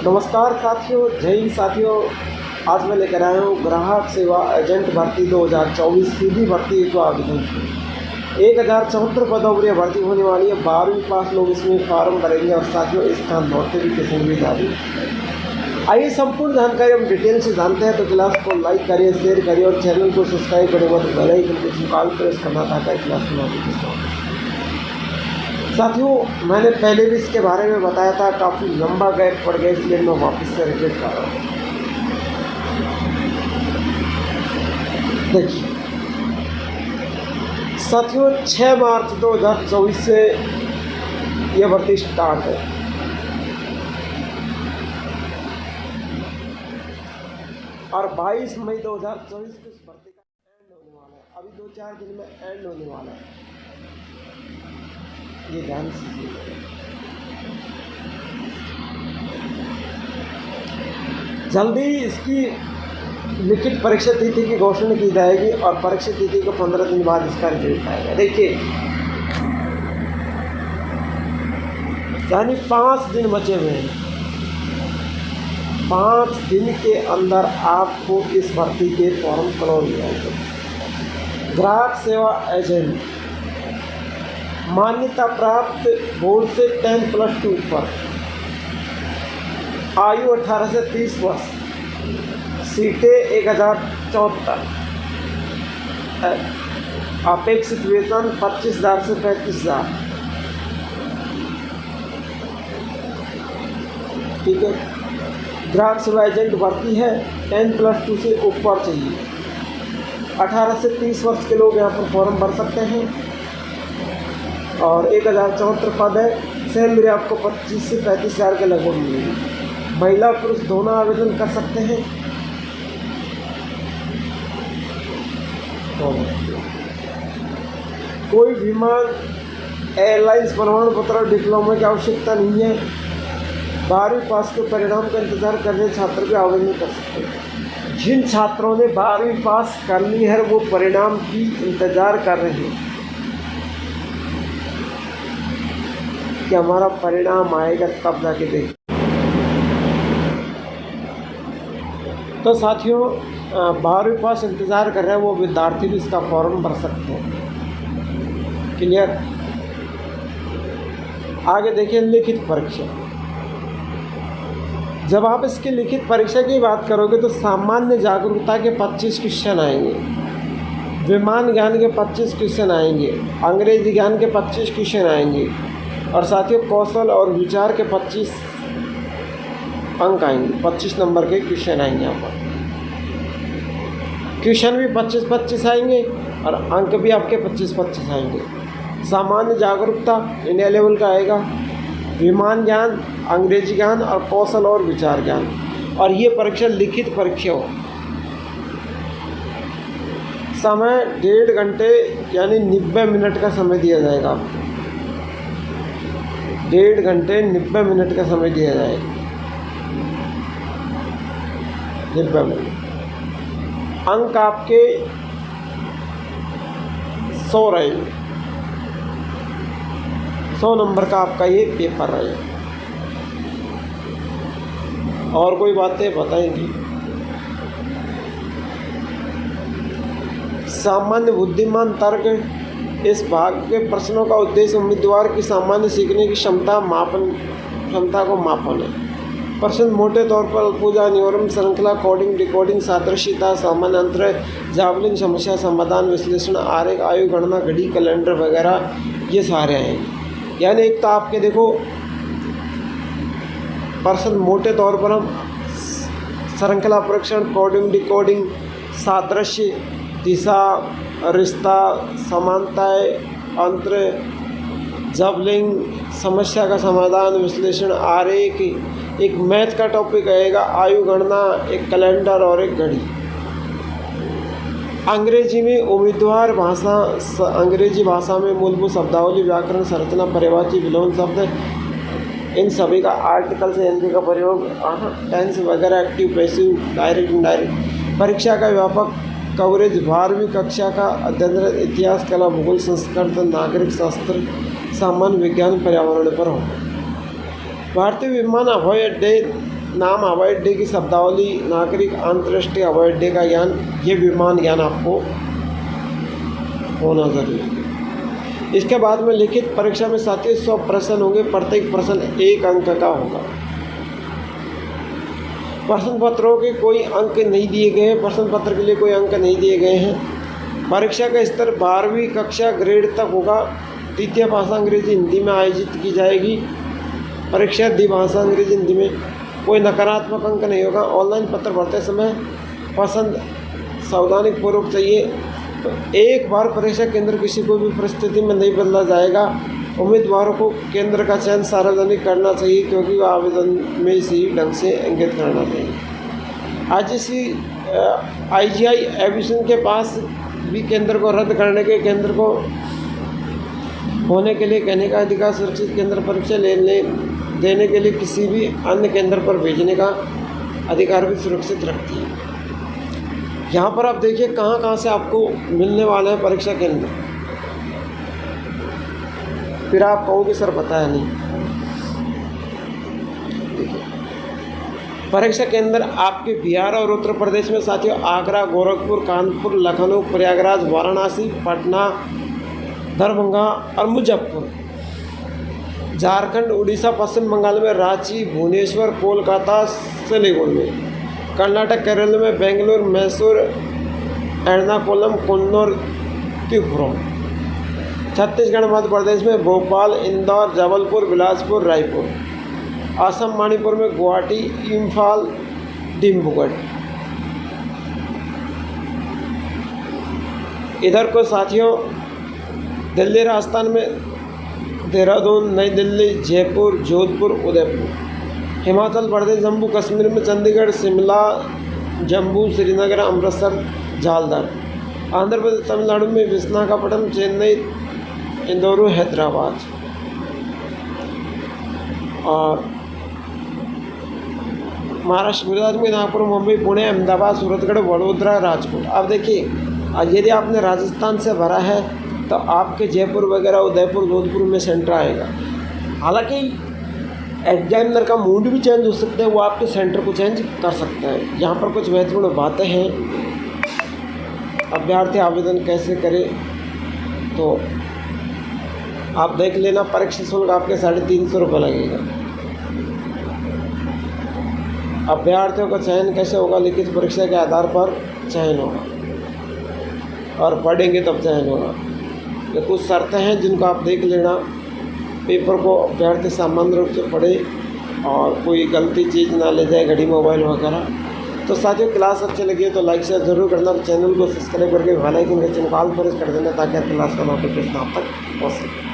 नमस्कार साथियों, जय हिंद साथियों। आज मैं लेकर आया हूँ ग्राहक सेवा एजेंट भर्ती 2024 सीधी भर्ती हेतु आवेदन। 1074 पदों पर यह भर्ती होने वाली है। 12वीं पास लोग इसमें फॉर्म भरेंगे और साथियों इसका नोटिफिकेशन भी जारी। आइए संपूर्ण जानकारी हम डिटेल से जानते हैं। तो क्लास को लाइक करिए, शेयर करिए और चैनल को सब्सक्राइब करें और बेल आइकन को कॉल प्रेस करना ताकि क्लास को नोटिफिकेशन। साथियों मैंने पहले भी इसके बारे में बताया था, काफ़ी लंबा गैप पड़ गया, इसलिए मैं वापस से रिपीट कर रहा हूँ। देखिए साथियों, 6 मार्च 2024 से यह भर्ती स्टार्ट है। और 22 मई 2024 को इस भर्ती का एंड होने वाला है। अभी 2-4 दिन में एंड होने वाला है, ये ध्यान से। जल्दी इसकी लिखित परीक्षा तिथि की घोषणा की जाएगी और परीक्षा तिथि को 15 दिन बाद इसका रिजल्ट आएगा। देखिए यानी 5 दिन बचे हुए हैं। 5 दिन के अंदर आपको इस भर्ती के फॉर्म क्लोज हो जाएंगे। ग्राहक सेवा एजेंट मान्यता प्राप्त बोर्ड से 10+2 पर, आयु 18 से 30 वर्ष, सीटें 1074, अपेक्षित वेतन 25,000 से 35,000। ठीक है, ग्राहक सेवा एजेंट भर्ती है, 10+2 से ऊपर चाहिए। 18 से 30 वर्ष के लोग यहाँ पर फॉर्म भर सकते हैं और 1074 पद है। सैलरी आपको 25 से 35,000 के लगभग मिलेगी। महिला पुरुष दोनों आवेदन कर सकते हैं। कोई विमान एयरलाइंस प्रमाण पत्र और डिप्लोमा की आवश्यकता नहीं है। 12वीं पास के परिणाम का इंतजार कर रहे छात्र भी आवेदन कर सकते हैं। जिन छात्रों ने 12वीं पास कर ली है वो परिणाम की इंतजार कर रहे हैं कि हमारा परिणाम आएगा, तब जाके देखें। तो साथियों 12वीं पास इंतज़ार कर रहे हैं वो विद्यार्थी भी इसका फॉर्म भर सकते हैं। क्लियर। आगे देखिए लिखित परीक्षा। जब आप इसकी लिखित परीक्षा की बात करोगे तो सामान्य जागरूकता के 25 क्वेश्चन आएंगे, विमान ज्ञान के 25 क्वेश्चन आएंगे, अंग्रेजी ज्ञान के 25 क्वेश्चन आएंगे और साथियों कौशल और विचार के 25 अंक आएंगे। 25 नंबर के क्वेश्चन आएंगे। यहाँ पर क्वेश्चन भी 25-25 आएंगे और अंक भी आपके 25-25 आएंगे। सामान्य जागरूकता इंडिया लेवल का आएगा, विमान ज्ञान, अंग्रेजी ज्ञान और कौशल और विचार ज्ञान। और ये परीक्षा लिखित परीक्षा हो। समय 1.5 घंटे यानी 90 मिनट का समय दिया जाएगा आपको। 1.5 घंटे 90 मिनट का समय दिया जाएगा। 90 मिनट। अंक आपके 100 रहेंगे। 100 नंबर का आपका ये पेपर रहेगा। और कोई बातें बताएंगी? सामान्य बुद्धिमान तर्क। इस भाग के प्रश्नों का उद्देश्य उम्मीदवार की सामान्य सीखने की क्षमता को मापन है। प्रश्न मोटे तौर पर अल्पूजा, न्यूरम श्रृंखला, कोडिंग, डिकोडिंग, सादृश्यता, सामान्य अंतर, जावलिन, समस्या समाधान, विश्लेषण, आरेख, आयु गणना, घड़ी, कैलेंडर वगैरह ये सारे हैं। यानी एक तो आपके देखो प्रश्न मोटे तौर पर हम श्रृंखला परीक्षण, कोडिंग, डिकोडिंग, सादृश्य, दिशा, रिश्ता, समानताएं, अंतर, जबलिंग, समस्या का समाधान, विश्लेषण, आरेख, एक मैथ का टॉपिक आएगा, आयु गणना, एक कैलेंडर और एक घड़ी। अंग्रेजी में उम्मीदवार भाषा, अंग्रेजी भाषा में मूलभूत शब्दावली, व्याकरण, संरचना, पर्यायवाची, विलोम शब्द, इन सभी का आर्टिकल से हिंदी का प्रयोग, टेंस वगैरह, एक्टिव, पैसिव, डायरेक्ट, इनडायरेक्ट। परीक्षा का व्यापक कवरेज 12वीं कक्षा का अध्ययन इतिहास, कला, भूगोल, संस्कृत, नागरिक शास्त्र, सामान्य विज्ञान, पर्यावरण पर हो। भारतीय विमान हवाई अड्डे नाम हवाई अड्डे की शब्दावली, नागरिक अंतर्राष्ट्रीय हवाई अड्डे का ज्ञान, ये विमान ज्ञान आपको होना जरूरी है। इसके बाद में लिखित परीक्षा में साथियों 100 प्रश्न होंगे, प्रत्येक प्रश्न 1 अंक का होगा। प्रश्न पत्रों के कोई अंक नहीं दिए गए हैं, प्रश्न पत्र के लिए कोई अंक नहीं दिए गए हैं। परीक्षा का स्तर 12वीं कक्षा ग्रेड तक होगा। तृतीय भाषा अंग्रेजी हिंदी में आयोजित की जाएगी। परीक्षा द्विभाषा अंग्रेजी हिंदी में, कोई नकारात्मक अंक नहीं होगा। ऑनलाइन पत्र भरते समय पसंद सावधानीपूर्वक चाहिए। तो एक बार परीक्षा केंद्र किसी को भी परिस्थिति में नहीं बदला जाएगा। उम्मीदवारों को केंद्र का चयन सार्वजनिक करना चाहिए, क्योंकि वह आवेदन में सही ढंग से इंगित करना चाहिए। IGI एविएशन के पास भी केंद्र को रद्द करने के, केंद्र को होने के लिए कहने का अधिकार, सुरक्षित केंद्र परीक्षा देने के लिए किसी भी अन्य केंद्र पर भेजने का अधिकार भी सुरक्षित रखती है। यहाँ पर आप देखिए कहाँ कहाँ से आपको मिलने वाले हैं परीक्षा केंद्र। फिर आप कहोगे सर बताया नहीं। देखिए परीक्षा केंद्र आपके बिहार और उत्तर प्रदेश में साथियों आगरा, गोरखपुर, कानपुर, लखनऊ, प्रयागराज, वाराणसी, पटना, दरभंगा और मुजफ्फर। झारखंड, उड़ीसा, पश्चिम बंगाल में रांची, भुवनेश्वर, कोलकाता, सिलीगुड़ी में। कर्नाटक, केरल में बेंगलुरु, मैसूर, एर्नाकुलम, कन्नौर, त्रिपुरा। छत्तीसगढ़, मध्य प्रदेश में भोपाल, इंदौर, जबलपुर, बिलासपुर, रायपुर। असम, मणिपुर में गुवाहाटी, इम्फाल, डिब्रूगढ़। इधर को साथियों दिल्ली, राजस्थान में देहरादून, नई दिल्ली, जयपुर, जोधपुर, उदयपुर। हिमाचल प्रदेश, जम्मू कश्मीर में चंडीगढ़, शिमला, जम्मू, श्रीनगर, अमृतसर, झालदार। आंध्र प्रदेश, तमिलनाडु में विशाखापट्टनम, चेन्नई, इंदौर, हैदराबाद। और महाराष्ट्र, गुजरात में नागपुर, मुंबई, पुणे, अहमदाबाद, सूरतगढ़, वडोदरा, राजकोट। अब देखिए यदि आपने राजस्थान से भरा है तो आपके जयपुर वगैरह, उदयपुर, जोधपुर में सेंटर आएगा। हालांकि एग्जामिनर का मूड भी चेंज हो सकता है, वो आपके सेंटर को चेंज कर सकता है। यहाँ पर कुछ महत्वपूर्ण बातें हैं। अभ्यर्थी आवेदन कैसे करें तो आप देख लेना। परीक्षा शुल्क आपके 350 रुपये लगेगा। अभ्यर्थियों का चयन कैसे होगा? लिखित परीक्षा के आधार पर चयन होगा और पढ़ेंगे तब चयन होगा। ये कुछ शर्तें हैं जिनको आप देख लेना। पेपर को अभ्यर्थी सामान्य रूप से पढ़े और कोई गलती चीज़ ना ले जाए, घड़ी, मोबाइल वगैरह। तो साथियों क्लास अच्छी लगी है तो लाइक शेयर जरूर करना। चैनल को सब्सक्राइब करके बेल आइकन का चिन्ह ऑल प्रेस कर देना ताकि हर क्लास का नोटिफिकेशन आप तक पहुँच सके।